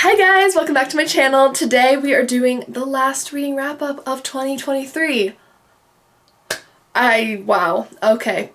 Hi guys, welcome back to my channel. Today we are doing the last reading wrap-up of 2023. Wow, okay.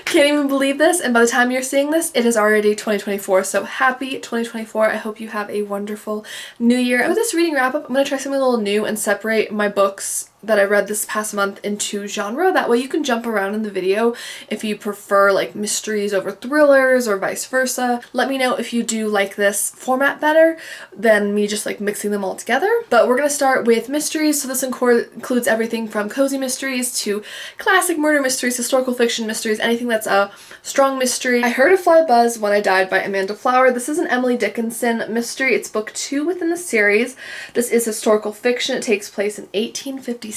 Can't even believe this, and by the time you're seeing this, it is already 2024, so happy 2024. I hope you have a wonderful new year. For this reading wrap-up, I'm going to try something a little new and separate my books that I read this past month into genre. That way you can jump around in the video if you prefer like mysteries over thrillers or vice versa. Let me know if you do like this format better than me just like mixing them all together. But we're gonna start with mysteries, so this includes everything from cozy mysteries to classic murder mysteries, historical fiction mysteries, anything that's a strong mystery. I Heard a Fly Buzz When I Died by Amanda Flower. This is an Emily Dickinson mystery. It's book 2 within the series. This is historical fiction. It takes place in 1856.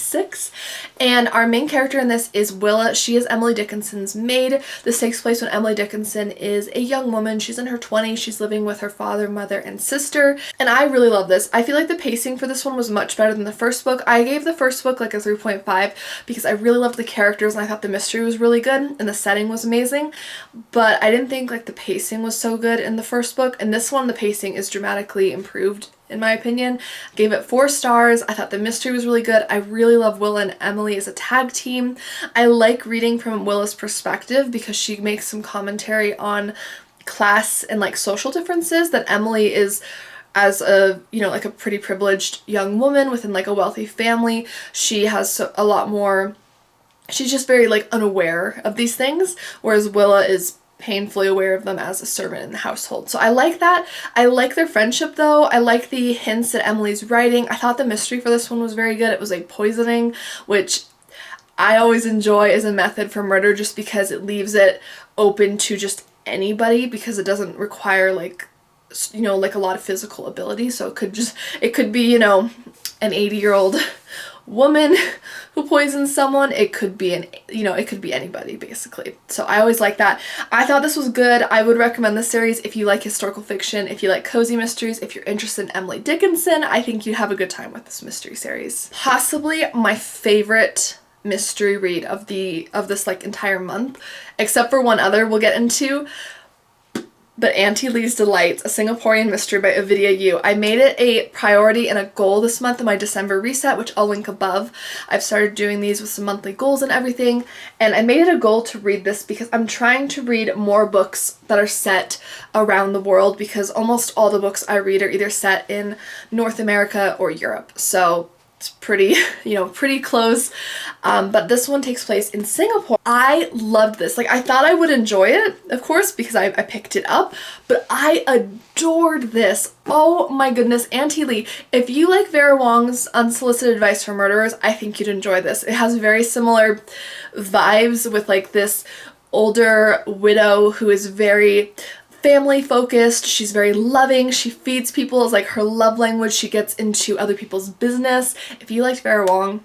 And our main character in this is Willa. She is Emily Dickinson's maid. This takes place when Emily Dickinson is a young woman. She's in her 20s. She's living with her father, mother, and sister. And I really love this. I feel like the pacing for this one was much better than the first book. I gave the first book like a 3.5 because I really loved the characters and I thought the mystery was really good and the setting was amazing. But I didn't think like the pacing was so good in the first book. And this one, the pacing is dramatically improved in my opinion. Gave it 4 stars. I thought the mystery was really good. I really love Willa and Emily as a tag team. I like reading from Willa's perspective because she makes some commentary on class and like social differences that Emily is, as a, you know, like a pretty privileged young woman within like a wealthy family. She has a lot more, she's just very like unaware of these things, whereas Willa is painfully aware of them as a servant in the household. So I like that. I like their friendship though. I like the hints that Emily's writing. I thought the mystery for this one was very good. It was like poisoning, which I always enjoy as a method for murder just because it leaves it open to just anybody because it doesn't require like, you know, like a lot of physical ability. So it could be, you know, an 80-year-old woman who poisons someone. It could be it could be anybody basically. So I always like that. I thought this was good. I would recommend this series if you like historical fiction, if you like cozy mysteries, if you're interested in Emily Dickinson. I think you'd have a good time with this mystery series. Possibly my favorite mystery read of this like entire month, except for one other we'll get into. But Aunty Lee's Delights, a Singaporean mystery by Ovidia. I made it a priority and a goal this month in my December reset, which I'll link above. I've started doing these with some monthly goals and everything, and I made it a goal to read this because I'm trying to read more books that are set around the world because almost all the books I read are either set in North America or Europe. So it's pretty, pretty close. But this one takes place in Singapore. I loved this. Like, I thought I would enjoy it, of course, because I picked it up, but I adored this. Oh my goodness, Aunty Lee. If you like Vera Wong's Unsolicited Advice for Murderers, I think you'd enjoy this. It has very similar vibes with like this older widow who is very family focused. She's very loving. She feeds people as like her love language. She gets into other people's business. If you liked Vera Wong,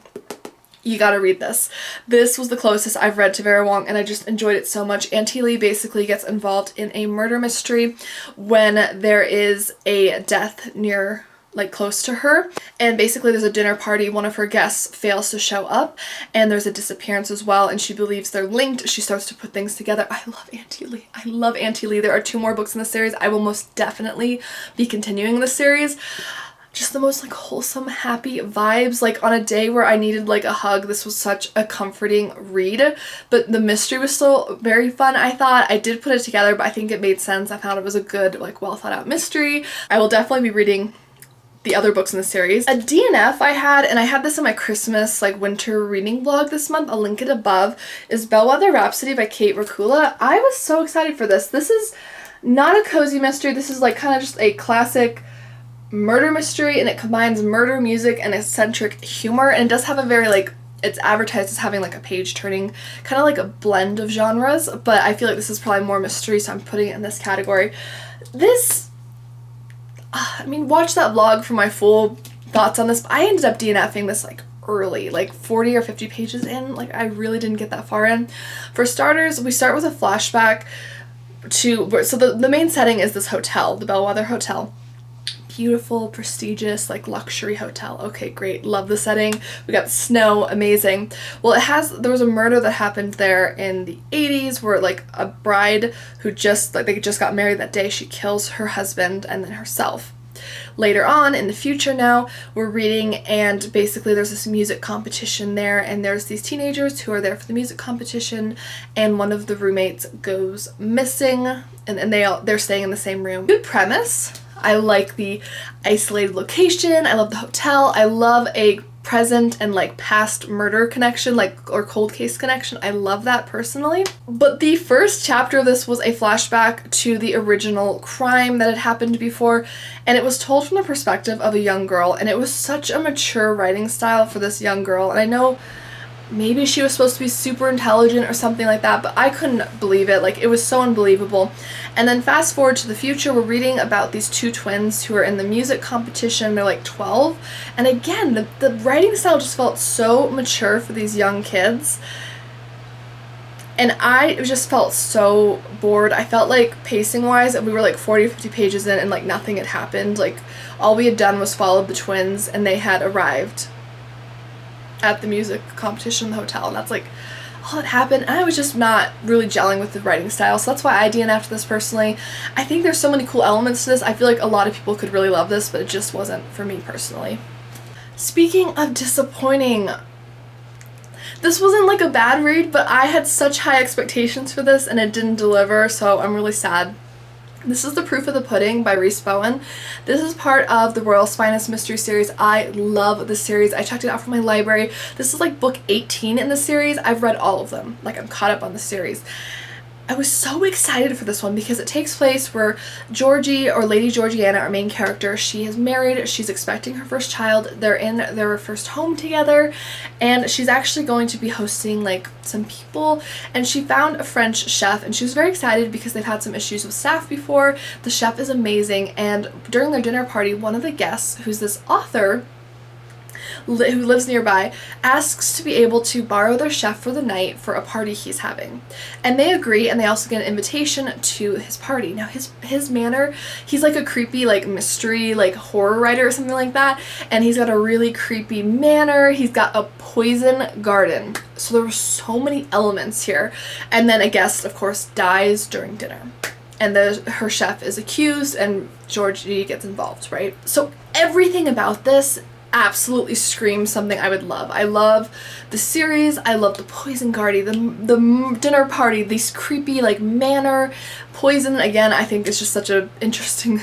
you gotta read this. This was the closest I've read to Vera Wong and I just enjoyed it so much. Aunty Lee basically gets involved in a murder mystery when there is a death near, like close to her, and basically there's a dinner party. One of her guests fails to show up and there's a disappearance as well, and she believes they're linked. She starts to put things together. I love Aunty Lee. I love Aunty Lee. There are 2 more books in the series. I will most definitely be continuing the series. Just the most like wholesome, happy vibes. Like on a day where I needed like a hug, this was such a comforting read. But the mystery was still very fun, I thought. I did put it together, but I think it made sense. I thought it was a good, like well thought out mystery. I will definitely be reading the other books in the series. A DNF I had, and I had this in my Christmas like winter reading vlog this month, I'll link it above, is Bellweather Rhapsody by Racculia. I was so excited for this. This is not a cozy mystery. This is like kind of just a classic murder mystery, and it combines murder, music, and eccentric humor, and it does have a very like, it's advertised as having like a page turning, kind of like a blend of genres, but I feel like this is probably more mystery, so I'm putting it in this category. This, I mean, watch that vlog for my full thoughts on this, but I ended up DNFing this like early, like 40 or 50 pages in. Like I really didn't get that far in. For starters, we start with a flashback to, so the main setting is this hotel, the Bellweather Hotel. Beautiful, prestigious, like luxury hotel. Okay, great. Love the setting. We got snow, amazing. Well, there was a murder that happened there in the 80s where like a bride who they just got married that day, she kills her husband and then herself. later on in the future now we're reading, and basically there's this music competition there, and there's these teenagers who are there for the music competition, and one of the roommates goes missing, and they're staying in the same room. Good premise. I like the isolated location. I love the hotel. I love a present and like past murder connection, like, or cold case connection. I love that personally. But the first chapter of this was a flashback to the original crime that had happened before, and it was told from the perspective of a young girl, and it was such a mature writing style for this young girl. And I know maybe she was supposed to be super intelligent or something like that, but I couldn't believe it. Like, it was so unbelievable. And then fast forward to the future, we're reading about these two twins who are in the music competition. They're like 12. And again, the writing style just felt so mature for these young kids. And I just felt so bored. I felt like pacing-wise, we were like 40 or 50 pages in and like nothing had happened. Like, all we had done was followed the twins, and they had arrived at the music competition in the hotel, and that's like all that happened. And I was just not really gelling with the writing style, so that's why I DNF'd this personally. I think there's so many cool elements to this. I feel like a lot of people could really love this, but it just wasn't for me personally. Speaking of disappointing, this wasn't like a bad read, but I had such high expectations for this and it didn't deliver, so I'm really sad. This is The Proof of the Pudding by Rhys Bowen. This is part of the Royal Spyness mystery series. I love this series. I checked it out from my library. This is like book 18 in the series. I've read all of them. Like, I'm caught up on the series. I was so excited for this one because it takes place where Georgie, or Lady Georgiana, our main character, she is married, she's expecting her first child, they're in their first home together, and she's actually going to be hosting like some people, and she found a French chef, and she was very excited because they've had some issues with staff before. The chef is amazing, and during their dinner party, one of the guests, who's this author who lives nearby, asks to be able to borrow their chef for the night for a party he's having. And they agree, and they also get an invitation to his party. Now his manner, he's like a creepy like mystery like horror writer or something like that, and he's got a really creepy manner. He's got a poison garden. So there were so many elements here. And then a guest, of course, dies during dinner, and her chef is accused, and Georgie gets involved, right? So everything about this absolutely screams something I would love. I love the series, I love the poison garden, the dinner party, these creepy like manor. Poison, again, I think is just such an interesting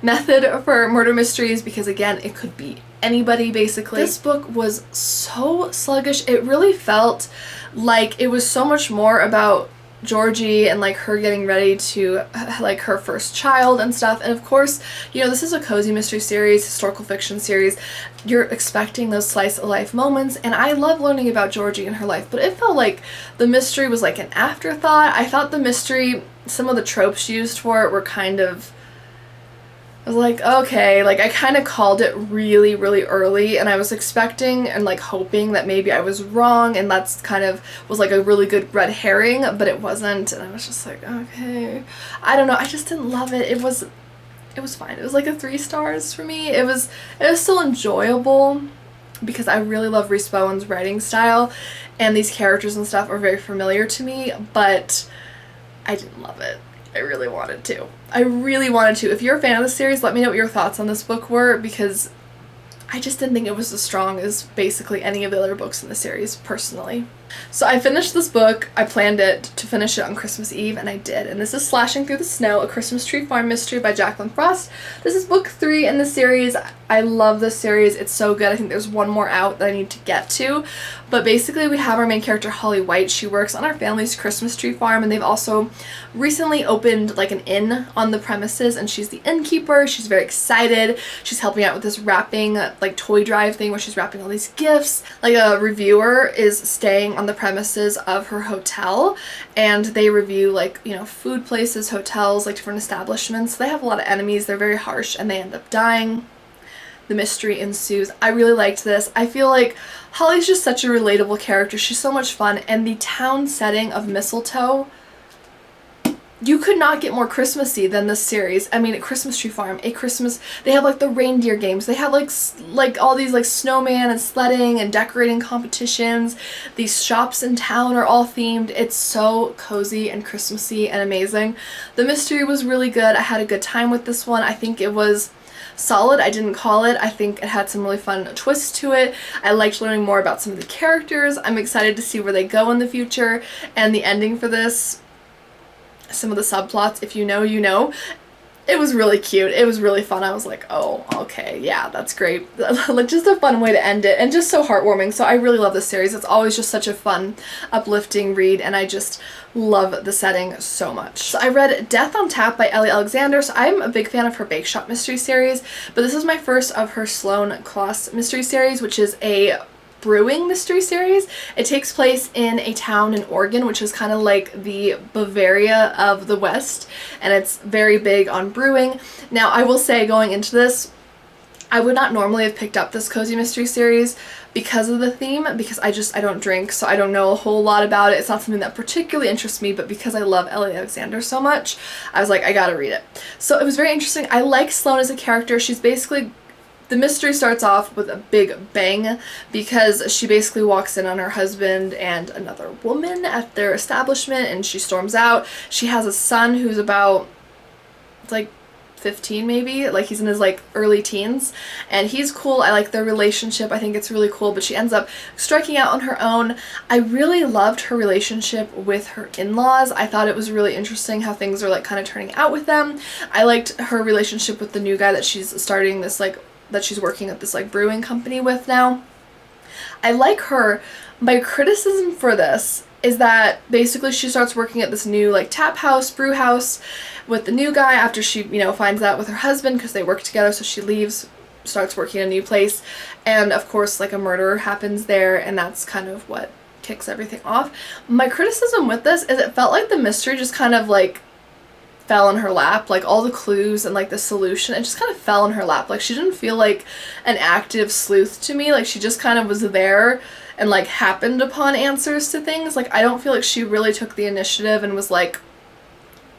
method for murder mysteries, because again, it could be anybody basically. This book was so sluggish. It really felt like it was so much more about Georgie and like her getting ready to like her first child and stuff. And of course, you know, this is a cozy mystery series, historical fiction series. You're expecting those slice of life moments, and I love learning about Georgie and her life, but it felt like the mystery was like an afterthought. I thought the mystery, some of the tropes used for it were kind of, I was like, okay, like I kind of called it really, really early, and I was expecting and like hoping that maybe I was wrong, and that's kind of was like a really good red herring, but it wasn't, and I was just like, okay, I don't know, I just didn't love it. It was fine. It was like a 3 stars for me. It was still enjoyable because I really love Rhys Bowen's writing style, and these characters and stuff are very familiar to me, but I didn't love it. I really wanted to. I really wanted to. If you're a fan of the series, let me know what your thoughts on this book were, because I just didn't think it was as strong as basically any of the other books in the series, personally. So I finished this book. I planned it to finish it on Christmas Eve, and I did. And this is Slashing Through the Snow, A Christmas Tree Farm Mystery by Jacqueline Frost. This is book 3 in the series. I love this series. It's so good. I think there's one more out that I need to get to. But basically we have our main character, Holly White. She works on our family's Christmas tree farm, and they've also recently opened like an inn on the premises, and she's the innkeeper. She's very excited. She's helping out with this wrapping like toy drive thing where she's wrapping all these gifts. Like, a reviewer is staying on the premises of her hotel, and they review like, you know, food places, hotels, like different establishments. They have a lot of enemies. They're very harsh, and they end up dying. The mystery ensues. I really liked this. I feel like Holly's just such a relatable character. She's so much fun, and the town setting of Mistletoe, you could not get more Christmassy than this series. I mean, a Christmas tree farm, they have like the reindeer games, they have like all these like snowman and sledding and decorating competitions. These shops in town are all themed. It's so cozy and Christmassy and amazing. The mystery was really good. I had a good time with this one. I think it was solid. I didn't call it. I think it had some really fun twists to it. I liked learning more about some of the characters. I'm excited to see where they go in the future, and the ending for this, some of the subplots, if you know, you know. It was really cute. It was really fun. I was like, oh, okay, yeah, that's great. Like, just a fun way to end it, and just so heartwarming. So I really love this series. It's always just such a fun, uplifting read, and I just love the setting so much. So I read Death on Tap by Ellie Alexander. So I'm a big fan of her Bake Shop mystery series, but this is my first of her Sloane Kloss mystery series, which is a brewing mystery series. It takes place in a town in Oregon, which is kind of like the Bavaria of the West, and it's very big on brewing. Now, I will say, going into this, I would not normally have picked up this cozy mystery series because of the theme, because I don't drink, so I don't know a whole lot about it. It's not something that particularly interests me, but because I love Ellie Alexander so much, I was like, I gotta read it. So it was very interesting. I like Sloane as a character. She's basically, the mystery starts off with a big bang because she basically walks in on her husband and another woman at their establishment, and she storms out. She has a son who's about, like, 15 maybe, like he's in his like early teens, and he's cool. I like their relationship. I think it's really cool, but she ends up striking out on her own. I really loved her relationship with her in-laws. I thought it was really interesting how things are like kind of turning out with them. I liked her relationship with the new guy that she's starting this like, that she's working at this like brewing company with now. I like her. My criticism for this is that basically she starts working at this new like tap house, brew house with the new guy after she, you know, finds out with her husband because they work together, so she leaves, starts working in a new place, and of course like a murder happens there, and that's kind of what kicks everything off. My criticism with this is it felt like the mystery just kind of like fell in her lap, like all the clues and like the solution, it just kind of fell in her lap. Like she didn't feel like an active sleuth to me, like she just kind of was there and like happened upon answers to things. Like I don't feel like she really took the initiative and was like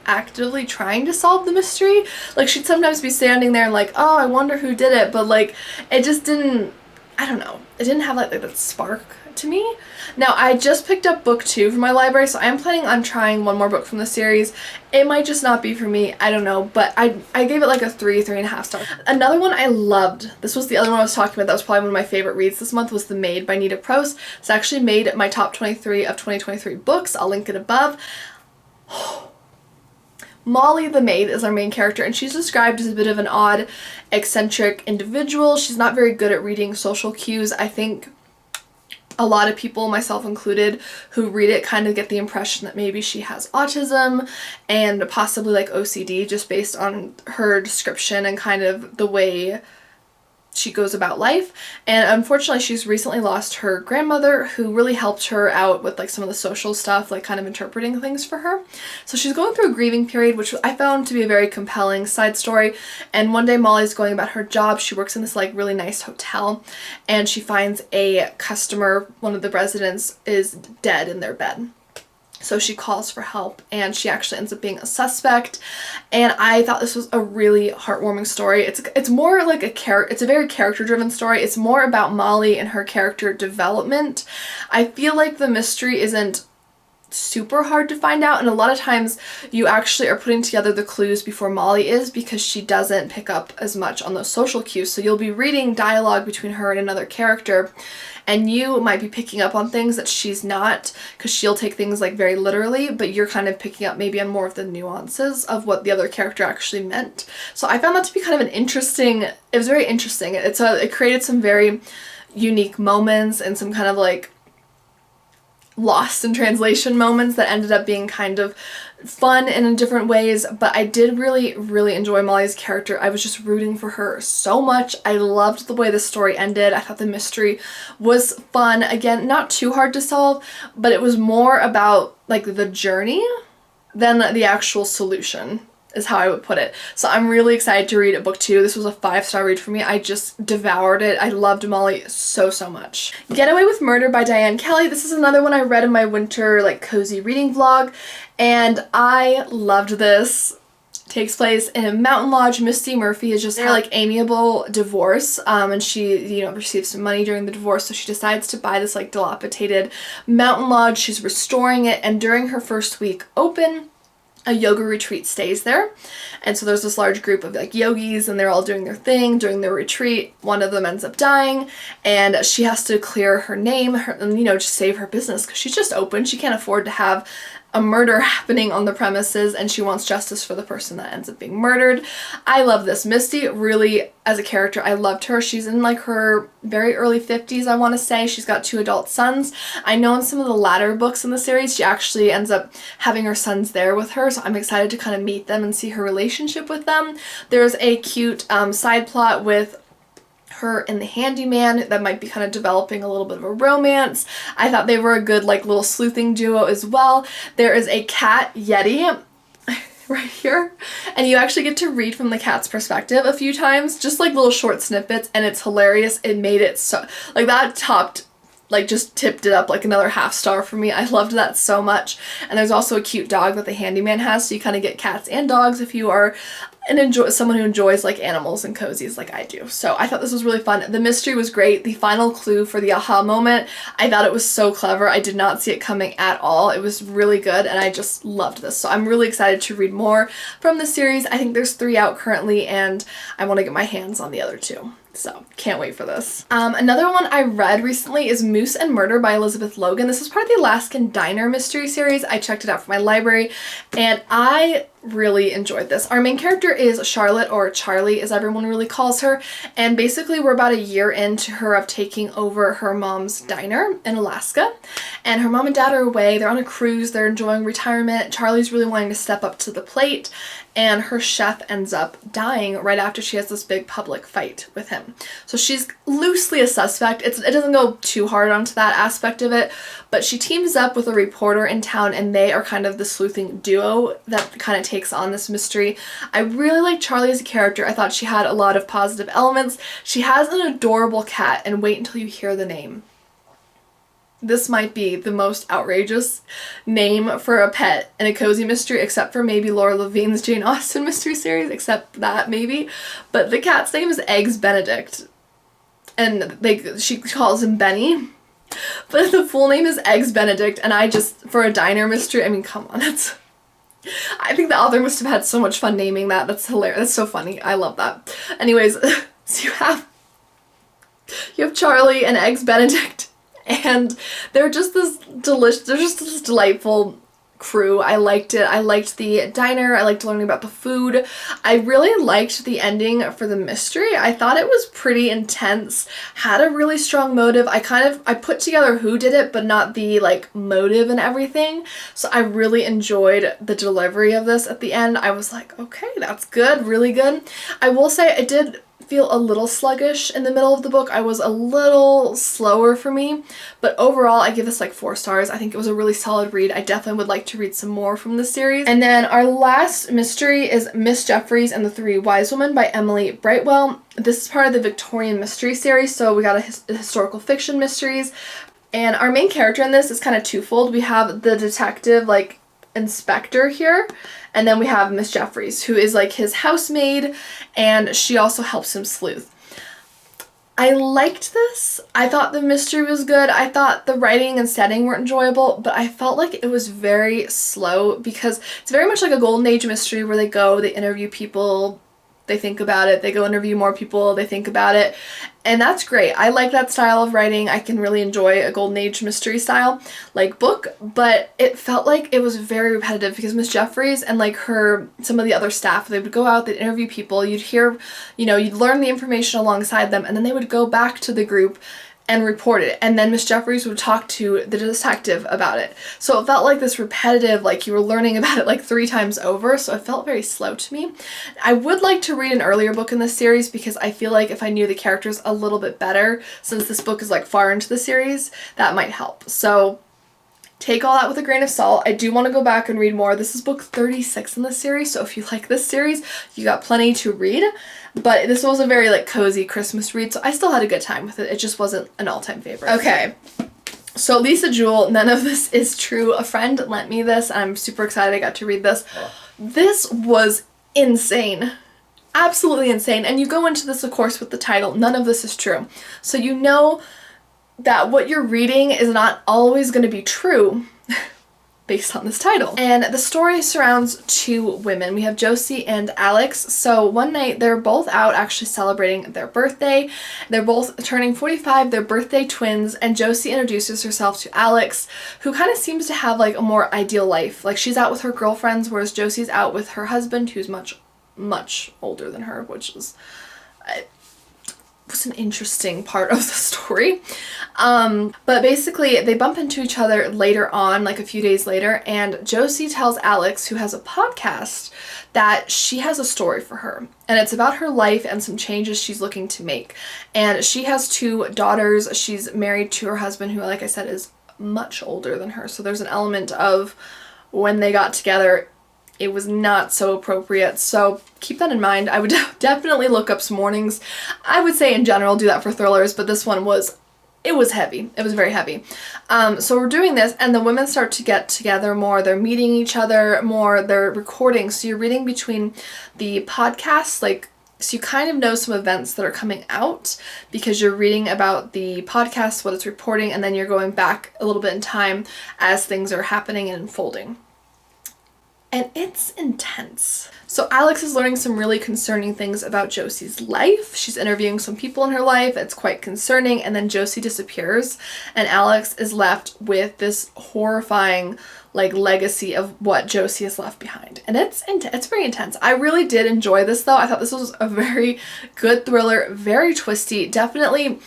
actively trying to solve the mystery. Like she'd sometimes be standing there and like, oh, I wonder who did it, but like it just didn't, I don't know, it didn't have like that spark to me. Now, I just picked up book 2 from my library, so I'm planning on trying one more book from the series. It might just not be for me, I don't know, but I gave it like a 3.5 stars. Another one I loved, this was the other one I was talking about, that was probably one of my favorite reads this month, was The Maid by Nita Prose. It's actually made my top 23 of 2023 books. I'll link it above. Molly the maid is our main character, and she's described as a bit of an odd, eccentric individual. She's not very good at reading social cues. I think a lot of people, myself included, who read it kind of get the impression that maybe she has autism and possibly like OCD just based on her description and kind of the way she goes about life. And unfortunately she's recently lost her grandmother, who really helped her out with like some of the social stuff, like kind of interpreting things for her. So she's going through a grieving period, which I found to be a very compelling side story. And one day Molly's going about her job. She works in this like really nice hotel, and she finds a customer, one of the residents, is dead in their bed. So she calls for help, and she actually ends up being a suspect. And I thought this was a really heartwarming story. It's more like it's a very character-driven story. It's more about Molly and her character development. I feel like the mystery isn't super hard to find out, and a lot of times you actually are putting together the clues before Molly is, because she doesn't pick up as much on those social cues. So you'll be reading dialogue between her and another character, and you might be picking up on things that she's not, because she'll take things like very literally, but you're kind of picking up maybe on more of the nuances of what the other character actually meant. So I found that to be kind of an interesting, it was very interesting. It created some very unique moments and some kind of like lost in translation moments that ended up being kind of fun and in different ways. But I did really, really enjoy Molly's character. I was just rooting for her so much. I loved the way the story ended. I thought the mystery was fun. Again, not too hard to solve, but it was more about like the journey than the actual solution, is how I would put it. So I'm really excited to read book 2. This was a 5-star read for me. I just devoured it. I loved Molly so much. Getaway with Murder by Diane Kelly. This is another one I read in my winter like cozy reading vlog, and I loved this. It takes place in a mountain lodge. Misty Murphy is just her like amiable divorce, and she, you know, receives some money during the divorce, so she decides to buy this like dilapidated mountain lodge. She's restoring it, and during her first week open, a yoga retreat stays there. And so there's this large group of like yogis and they're all doing their thing during their retreat. One of them ends up dying and she has to clear her name and, you know, just save her business because she's just open. She can't afford to have a murder happening on the premises and she wants justice for the person that ends up being murdered. I love this. Misty really, as a character, I loved her. She's in like her very early 50s, I want to say. She's got 2 adult sons. I know in some of the latter books in the series, she actually ends up having her sons there with her, so I'm excited to kind of meet them and see her relationship with them. There's a cute side plot with her and the handyman that might be kind of developing a little bit of a romance. I thought they were a good like little sleuthing duo as well. There is a cat yeti right here and you actually get to read from the cat's perspective a few times, just like little short snippets, and it's hilarious. It made it so like that topped like just tipped it up like another half star for me. I loved that so much. And there's also a cute dog that the handyman has, so you kind of get cats and dogs if you are someone who enjoys like animals and cozies like I do. So I thought this was really fun. The mystery was great. The final clue for the aha moment, I thought it was so clever. I did not see it coming at all. It was really good and I just loved this. So I'm really excited to read more from the series. I think there's 3 out currently and I want to get my hands on the other 2. So can't wait for this. Another one I read recently is Mousse and Murder by Elizabeth Logan. This is part of the Alaskan Diner mystery series. I checked it out for my library and I really enjoyed this. Our main character is Charlotte, or Charlie as everyone really calls her, and basically we're about a year into her of taking over her mom's diner in Alaska, and her mom and dad are away. They're on a cruise, they're enjoying retirement. Charlie's really wanting to step up to the plate, and her chef ends up dying right after she has this big public fight with him. So she's loosely a suspect. It doesn't go too hard onto that aspect of it, but she teams up with a reporter in town and they are kind of the sleuthing duo that kind of takes on this mystery. I really like Charlie as a character. I thought she had a lot of positive elements. She has an adorable cat, and wait until you hear the name. This might be the most outrageous name for a pet in a cozy mystery, except for maybe Laura Levine's Jane Austen mystery series, except that maybe. But the cat's name is Eggs Benedict, and she calls him Benny. But the full name is Eggs Benedict, and I just, for a diner mystery, I mean, come on, I think the author must have had so much fun naming that. That's hilarious. That's so funny. I love that. Anyways, so you have Charlie and Eggs Benedict, and they're just this delightful crew. I liked it. I liked the diner. I liked learning about the food. I really liked the ending for the mystery. I thought it was pretty intense, had a really strong motive. I put together who did it, but not the like motive and everything. So I really enjoyed the delivery of this at the end. I was like, okay, that's good, really good. I will say I did feel a little sluggish in the middle of the book. I was a little slower for me, but overall I give this like 4 stars. I think it was a really solid read. I definitely would like to read some more from the series. And then our last mystery is Miss Jeffries and the Three Wise Women by Emily Brightwell. This is part of the Victorian mystery series, so we got a historical fiction mysteries. And our main character in this is kind of twofold. We have the detective, like, inspector here, and then we have Miss Jeffries, who is like his housemaid, and she also helps him sleuth. I liked this. I thought the mystery was good. I thought the writing and setting were enjoyable, but I felt like it was very slow because it's very much like a golden age mystery where they go, they interview people, they think about it, they go interview more people, they think about it, and that's great. I like that style of writing. I can really enjoy a golden age mystery style like book, but it felt like it was very repetitive because Miss Jeffries and like some of the other staff, they would go out, they'd interview people, you'd hear, you'd learn the information alongside them, and then they would go back to the group and report it, and then Miss Jeffries would talk to the detective about it. So it felt like this repetitive, like you were learning about it like 3 times over, so it felt very slow to me. I would like to read an earlier book in this series because I feel like if I knew the characters a little bit better, since this book is like far into the series, that might help. So take all that with a grain of salt. I do want to go back and read more. This is book 36 in the series, so if you like this series, you got plenty to read. But this was a very like cozy Christmas read, so I still had a good time with it. It just wasn't an all-time favorite. Okay, so Lisa Jewell, None of This Is True. A friend lent me this, and I'm super excited I got to read this. This was insane. Absolutely insane. And you go into this, of course, with the title, None of This Is True. So you know that what you're reading is not always going to be true. based on this title. And the story surrounds two women. We have Josie and Alex. So one night they're both out actually celebrating their birthday. They're both turning 45, they're birthday twins, and Josie introduces herself to Alex, who kind of seems to have like a more ideal life. Like she's out with her girlfriends, whereas Josie's out with her husband, who's much older than her, which is was an interesting part of the story. But basically they bump into each other later on, like a few days later, and Josie tells Alex, who has a podcast, that she has a story for her, and it's about her life and some changes she's looking to make. And she has two daughters. She's married to her husband, who, like I said, is much older than her, so there's an element of when they got together it was not so appropriate, so keep that in mind. I would definitely look up some warnings. I would say in general do that for thrillers, but this one was heavy. It was very heavy. So we're doing this, and the women start to get together more. They're meeting each other more. They're recording. So you're reading between the podcasts, like, so you kind of know some events that are coming out because you're reading about the podcast, what it's reporting, and then you're going back a little bit in time as things are happening and unfolding. And it's intense. So Alex is learning some really concerning things about Josie's life. She's interviewing some people in her life. It's quite concerning. And then Josie disappears, and Alex is left with this horrifying like legacy of what Josie has left behind. And it's very intense. I really did enjoy this though. I thought this was a very good thriller, very twisty, definitely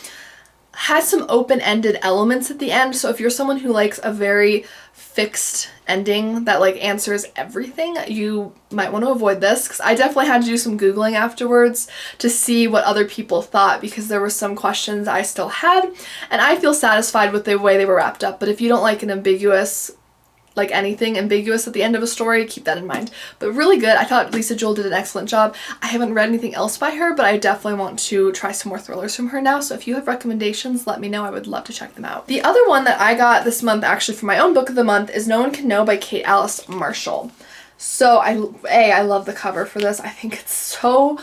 has some open-ended elements at the end. So if you're someone who likes a very fixed ending that like answers everything, you might want to avoid this, because I definitely had to do some Googling afterwards to see what other people thought, because there were some questions I still had, and I feel satisfied with the way they were wrapped up. But if you don't like an ambiguous, like anything ambiguous at the end of a story, keep that in mind. But really good. I thought Lisa Jewell did an excellent job. I haven't read anything else by her, but I definitely want to try some more thrillers from her now. So if you have recommendations, let me know. I would love to check them out. The other one that I got this month, actually for my own book of the month, is No One Can Know by Kate Alice Marshall. So I love the cover for this. I think it's so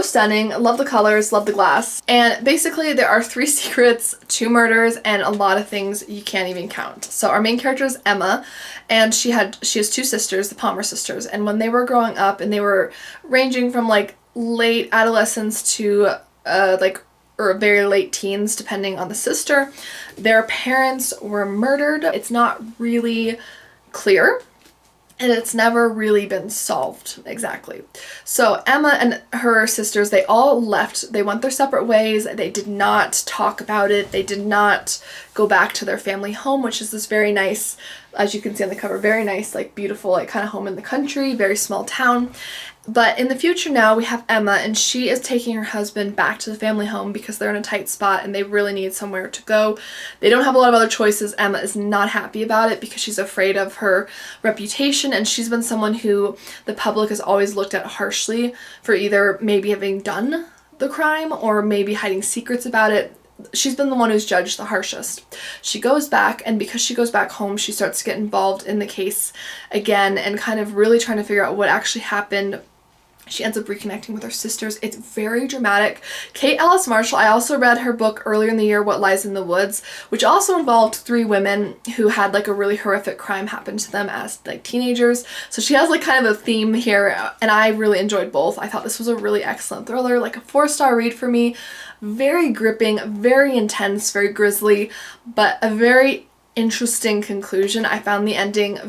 stunning. Love the colors, love the glass. And basically there are 3 secrets, 2 murders, and a lot of things you can't even count. So our main character is Emma, and she has 2 sisters, the Palmer sisters, and when they were growing up, and they were ranging from like late adolescence to or very late teens, depending on the sister, their parents were murdered. It's not really clear, and it's never really been solved exactly. So Emma and her sisters, they all left. They went their separate ways. They did not talk about it. They did not go back to their family home, which is this very nice, as you can see on the cover, very nice, like beautiful, like kind of home in the country, very small town. But in the future now, we have Emma, and she is taking her husband back to the family home because they're in a tight spot and they really need somewhere to go. They don't have a lot of other choices. Emma is not happy about it because she's afraid of her reputation, and she's been someone who the public has always looked at harshly for either maybe having done the crime or maybe hiding secrets about it. She's been the one who's judged the harshest. She goes back, and because she goes back home, she starts to get involved in the case again and kind of really trying to figure out what actually happened. She ends up reconnecting with her sisters. It's very dramatic. Kate Alice Marshall, I also read her book earlier in the year, What Lies in the Woods, which also involved 3 women who had like a really horrific crime happen to them as like teenagers. So she has like kind of a theme here, and I really enjoyed both. I thought this was a really excellent thriller, like a 4-star read for me. Very gripping, very intense, very grisly, but a very interesting conclusion. I found the ending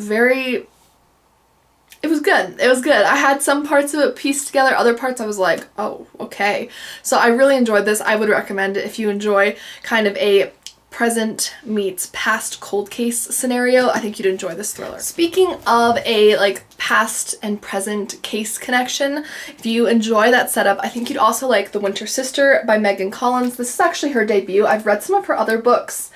it was good. It was good. I had some parts of it pieced together. Other parts I was like, oh, okay. So I really enjoyed this. I would recommend it if you enjoy kind of a present meets past cold case scenario. I think you'd enjoy this thriller. Speaking of a like past and present case connection, if you enjoy that setup, I think you'd also like The Winter Sister by Megan Collins. This is actually her debut. I've read some of her other books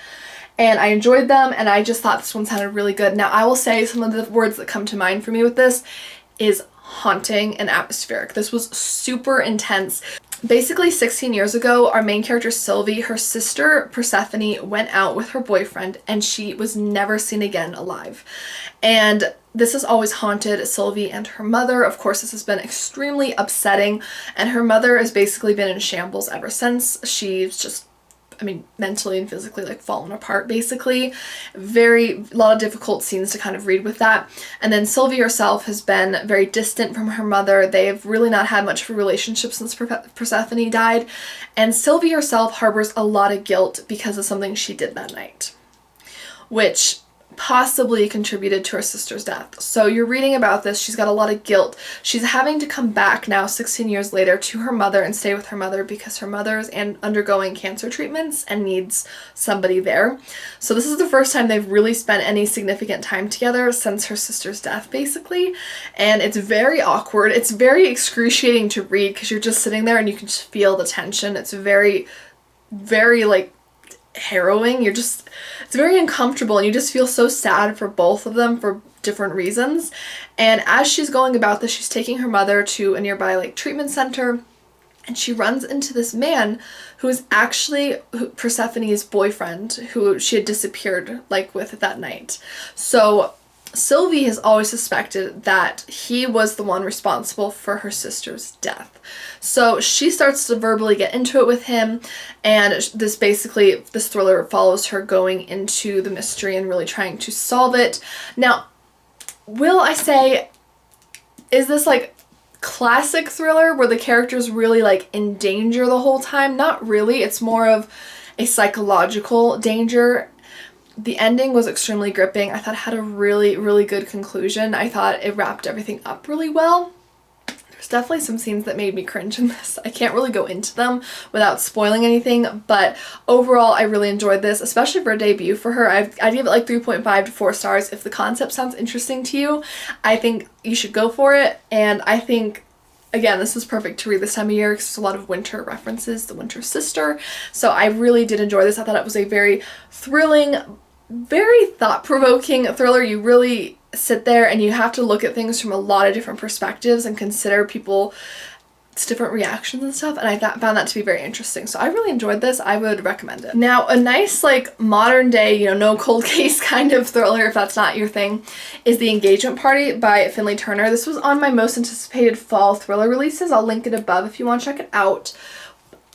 and I enjoyed them, and I just thought this one sounded really good. Now I will say some of the words that come to mind for me with this is haunting and atmospheric. This was super intense. Basically 16 years ago, our main character Sylvie, her sister Persephone, went out with her boyfriend and she was never seen again alive. And this has always haunted Sylvie and her mother. Of course, this has been extremely upsetting, and her mother has basically been in shambles ever since. She's just I mean, mentally and physically like fallen apart basically. A lot of difficult scenes to kind of read with that. And then Sylvie herself has been very distant from her mother. They've really not had much of a relationship since Persephone died. And Sylvie herself harbors a lot of guilt because of something she did that night, which possibly contributed to her sister's death. So you're reading about this, she's got a lot of guilt. She's having to come back now 16 years later to her mother and stay with her mother because her mother's undergoing cancer treatments and needs somebody there. So this is the first time they've really spent any significant time together since her sister's death basically, and it's very awkward. It's very excruciating to read because you're just sitting there and you can just feel the tension. It's very, very like harrowing. It's very uncomfortable and you just feel so sad for both of them for different reasons. And as she's going about this, she's taking her mother to a nearby like treatment center, and she runs into this man who is actually Persephone's boyfriend, who she had disappeared like with that night. So Sylvie has always suspected that he was the one responsible for her sister's death. So she starts to verbally get into it with him, and this thriller follows her going into the mystery and really trying to solve it. Now, will I say, is this like classic thriller where the character's really like in danger the whole time? Not really. It's more of a psychological danger. The ending was extremely gripping. I thought it had a really, really good conclusion. I thought it wrapped everything up really well. There's definitely some scenes that made me cringe in this. I can't really go into them without spoiling anything, but overall I really enjoyed this, especially for a debut for her. I'd give it like 3.5 to 4 stars. If the concept sounds interesting to you, I think you should go for it, and I think again, this is perfect to read this time of year because there's a lot of winter references, the winter sister. So I really did enjoy this. I thought it was a very thrilling, very thought-provoking thriller. You really sit there and you have to look at things from a lot of different perspectives and consider people's different reactions and stuff, and I found that to be very interesting. So I really enjoyed this. I would recommend it. Now, a nice like modern day, no cold case kind of thriller, if that's not your thing, is The Engagement Party by Finlay Turner. This was on my most anticipated fall thriller releases. I'll link it above if you want to check it out.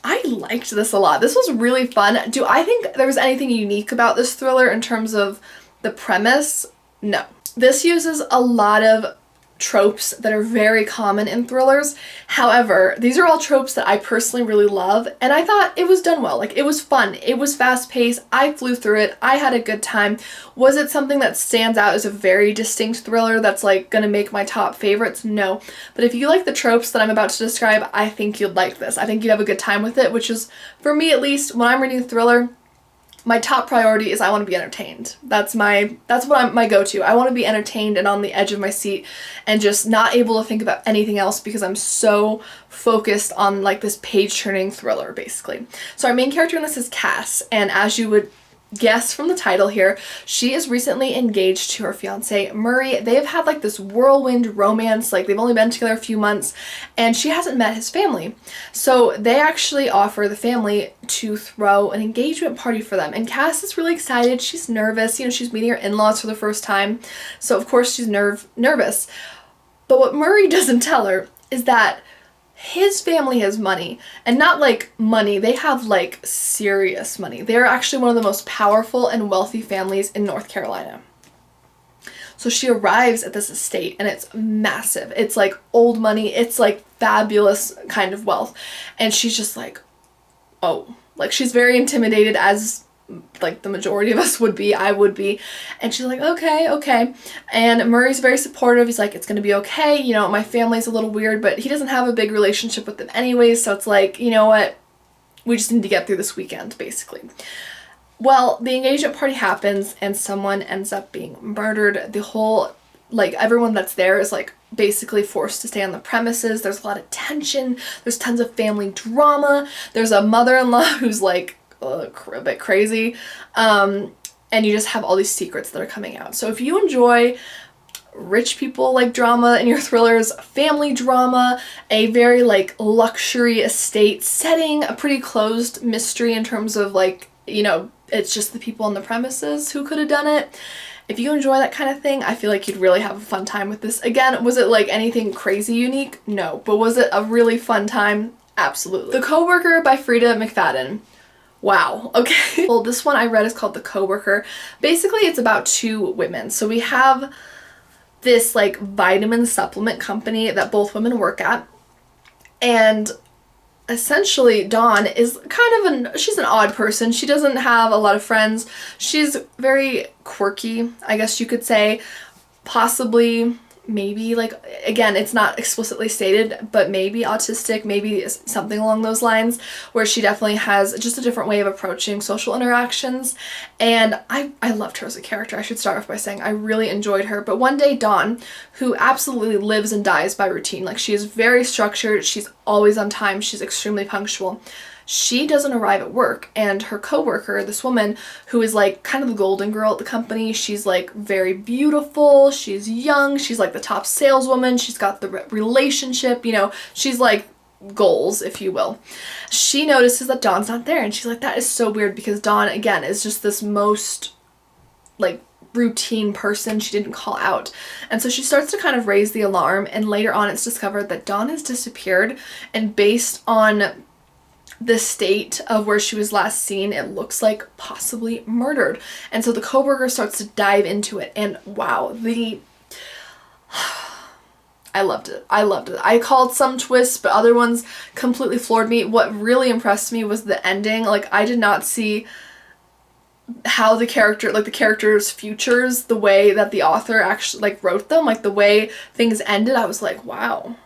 I liked this a lot. This was really fun. Do I think there was anything unique about this thriller in terms of the premise? No. This uses a lot of tropes that are very common in thrillers. However, these are all tropes that I personally really love, and I thought it was done well. Like, it was fun. It was fast-paced. I flew through it. I had a good time. Was it something that stands out as a very distinct thriller that's like gonna make my top favorites? No. But if you like the tropes that I'm about to describe, I think you'd like this. I think you'd have a good time with it, which is, for me at least, when I'm reading a thriller, my top priority is I want to be entertained. That's my go-to. I want to be entertained and on the edge of my seat and just not able to think about anything else because I'm so focused on like this page-turning thriller basically. So our main character in this is Cass, and as you would guess from the title here, she is recently engaged to her fiance Murray. They've had like this whirlwind romance, like they've only been together a few months, and she hasn't met his family. So they actually offer the family to throw an engagement party for them, and Cass is really excited. She's nervous, she's meeting her in-laws for the first time, so of course she's nervous. But what Murray doesn't tell her is that his family has money, and not like money, they have like serious money. They're actually one of the most powerful and wealthy families in North Carolina. So she arrives at this estate and it's massive. It's like old money. It's like fabulous kind of wealth. And she's just like, oh, like she's very intimidated, as like the majority of us would be, I would be. And she's like, okay. And Murray's very supportive. He's like, it's gonna be okay. My family's a little weird, but he doesn't have a big relationship with them anyways. So it's like, you know what? We just need to get through this weekend, basically. Well, the engagement party happens and someone ends up being murdered. The whole, like, everyone that's there is like basically forced to stay on the premises. There's a lot of tension. There's tons of family drama. There's a mother-in-law who's like a bit crazy, and you just have all these secrets that are coming out. So if you enjoy rich people like drama in your thrillers, family drama, a very like luxury estate setting, a pretty closed mystery in terms of like, it's just the people on the premises who could have done it. If you enjoy that kind of thing, I feel like you'd really have a fun time with this. Again, was it like anything crazy unique? No. But was it a really fun time? Absolutely. The Coworker by Freida McFadden Wow, okay. Well, this one I read is called The Coworker. Basically, it's about two women. So we have this like vitamin supplement company that both women work at. And essentially Dawn is kind of she's an odd person. She doesn't have a lot of friends. She's very quirky, I guess you could say. Possibly, maybe, like, again, it's not explicitly stated, but maybe autistic, maybe something along those lines, where she definitely has just a different way of approaching social interactions. And I loved her as a character. I should start off by saying I really enjoyed her. But one day Dawn, who absolutely lives and dies by routine, like she is very structured, she's always on time, she's extremely punctual. She doesn't arrive at work, and her coworker, this woman who is like kind of the golden girl at the company, she's like very beautiful, she's young, she's like the top saleswoman, she's got the relationship, you know, she's like goals, if you will. She notices that Dawn's not there, and she's like, that is so weird, because Dawn, again, is just this most like routine person. She didn't call out. And so she starts to kind of raise the alarm, and later on it's discovered that Dawn has disappeared, and based on the state of where she was last seen, it looks like possibly murdered. And so the coworker starts to dive into it, and wow, I loved it. I loved it. I called some twists, but other ones completely floored me. What really impressed me was the ending. Like, I did not see how the character's futures, the way that the author actually like wrote them, like the way things ended. I was like, wow.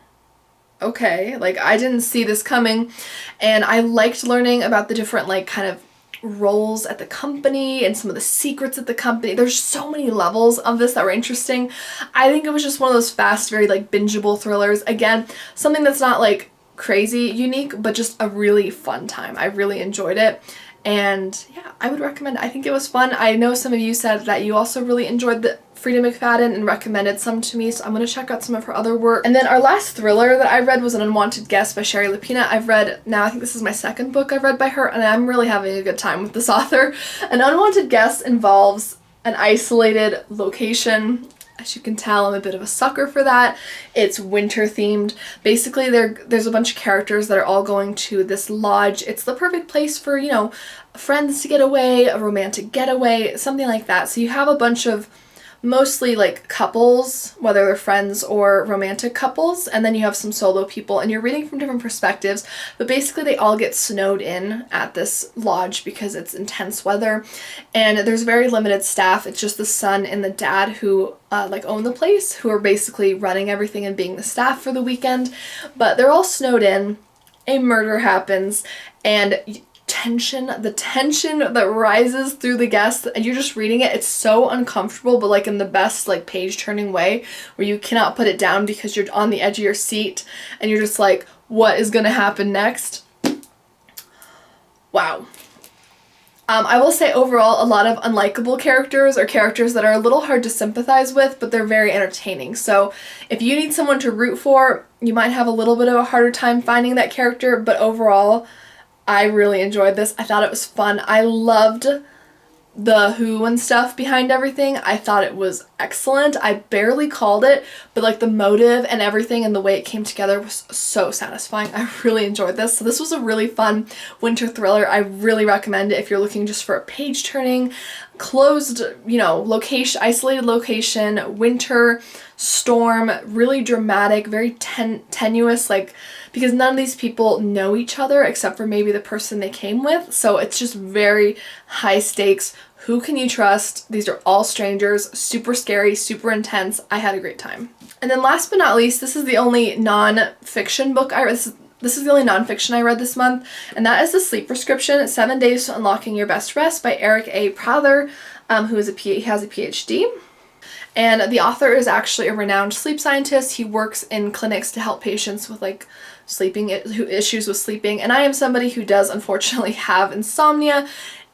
Okay, like I didn't see this coming. And I liked learning about the different like kind of roles at the company and some of the secrets at the company. There's so many levels of this that were interesting. I think it was just one of those fast, very like bingeable thrillers. Again, something that's not like crazy unique, but just a really fun time. I really enjoyed it. And yeah, I would recommend it. I think it was fun. I know some of you said that you also really enjoyed the Freida McFadden and recommended some to me, so I'm going to check out some of her other work. And then our last thriller that I read was An Unwanted Guest by Shari Lapena. I've read, now I think this is my second book I've read by her, and I'm really having a good time with this author. An Unwanted Guest involves an isolated location. As you can tell, I'm a bit of a sucker for that. It's winter themed. Basically, there's a bunch of characters that are all going to this lodge. It's the perfect place for, you know, friends to get away, a romantic getaway, something like that. So you have a bunch of mostly like couples, whether they're friends or romantic couples, and then you have some solo people, and you're reading from different perspectives, but basically they all get snowed in at this lodge because it's intense weather, and there's very limited staff. It's just the son and the dad who like own the place, who are basically running everything and being the staff for the weekend, but they're all snowed in. A murder happens, and the tension that rises through the guests, and you're just reading it. It's so uncomfortable, but like in the best like page turning way, where you cannot put it down because you're on the edge of your seat and you're just like, what is gonna happen next? Wow. I will say overall a lot of unlikable characters, or characters that are a little hard to sympathize with, but they're very entertaining. So if you need someone to root for, you might have a little bit of a harder time finding that character, but overall I really enjoyed this. I thought it was fun. I loved the who and stuff behind everything. I thought it was excellent. I barely called it, but like the motive and everything and the way it came together was so satisfying. I really enjoyed this. So this was a really fun winter thriller. I really recommend it if you're looking just for a page turning, closed, you know, location, isolated location, winter, storm, really dramatic, very tenuous, like, because none of these people know each other except for maybe the person they came with. So it's just very high stakes. Who can you trust? These are all strangers, super scary, super intense. I had a great time. And then last but not least, this is the only non-fiction book I read. This is the only nonfiction I read this month, and that is The Sleep Prescription, 7 Days to Unlocking Your Best Rest by Eric A. Prather, who has a PhD. And the author is actually a renowned sleep scientist. He works in clinics to help patients with like issues with sleeping. And I am somebody who does unfortunately have insomnia.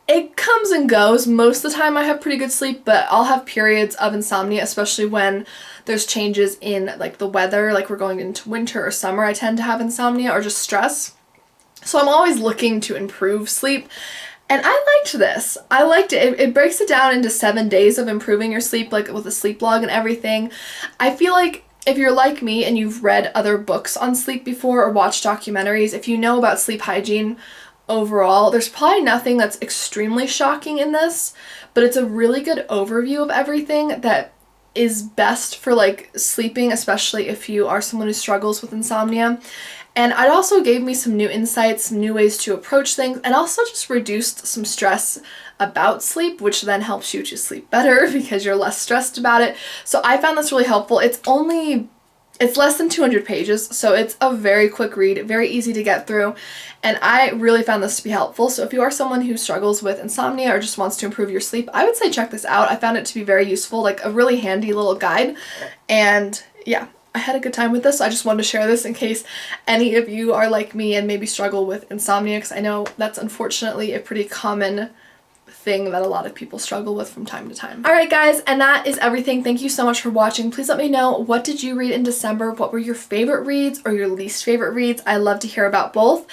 It comes and goes. Most of the time I have pretty good sleep, but I'll have periods of insomnia, especially when there's changes in like the weather, like we're going into winter or summer. I tend to have insomnia or just stress. So I'm always looking to improve sleep. And I liked this. I liked it. It breaks it down into 7 days of improving your sleep, like with a sleep log and everything. I feel like if you're like me and you've read other books on sleep before or watched documentaries, if you know about sleep hygiene, overall. There's probably nothing that's extremely shocking in this, but it's a really good overview of everything that is best for like sleeping, especially if you are someone who struggles with insomnia. And it also gave me some new insights, some new ways to approach things, and also just reduced some stress about sleep, which then helps you to sleep better because you're less stressed about it. So I found this really helpful. It's less than 200 pages, so it's a very quick read, very easy to get through, and I really found this to be helpful. So if you are someone who struggles with insomnia or just wants to improve your sleep, I would say check this out. I found it to be very useful, like a really handy little guide, and yeah, I had a good time with this. So I just wanted to share this in case any of you are like me and maybe struggle with insomnia, because I know that's unfortunately a pretty common thing that a lot of people struggle with from time to time. Alright guys, and that is everything. Thank you so much for watching. Please let me know, what did you read in December? What were your favorite reads or your least favorite reads? I love to hear about both.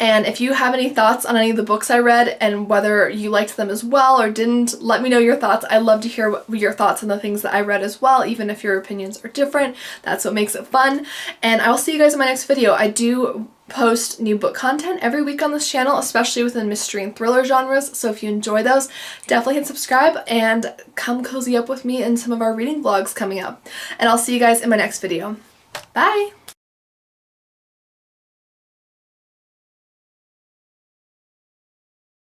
And if you have any thoughts on any of the books I read and whether you liked them as well or didn't, let me know your thoughts. I love to hear your thoughts on the things that I read as well, even if your opinions are different. That's what makes it fun. And I will see you guys in my next video. I do post new book content every week on this channel, especially within mystery and thriller genres, so if you enjoy those, definitely hit subscribe and come cozy up with me in some of our reading vlogs coming up. And I'll see you guys in my next video. Bye!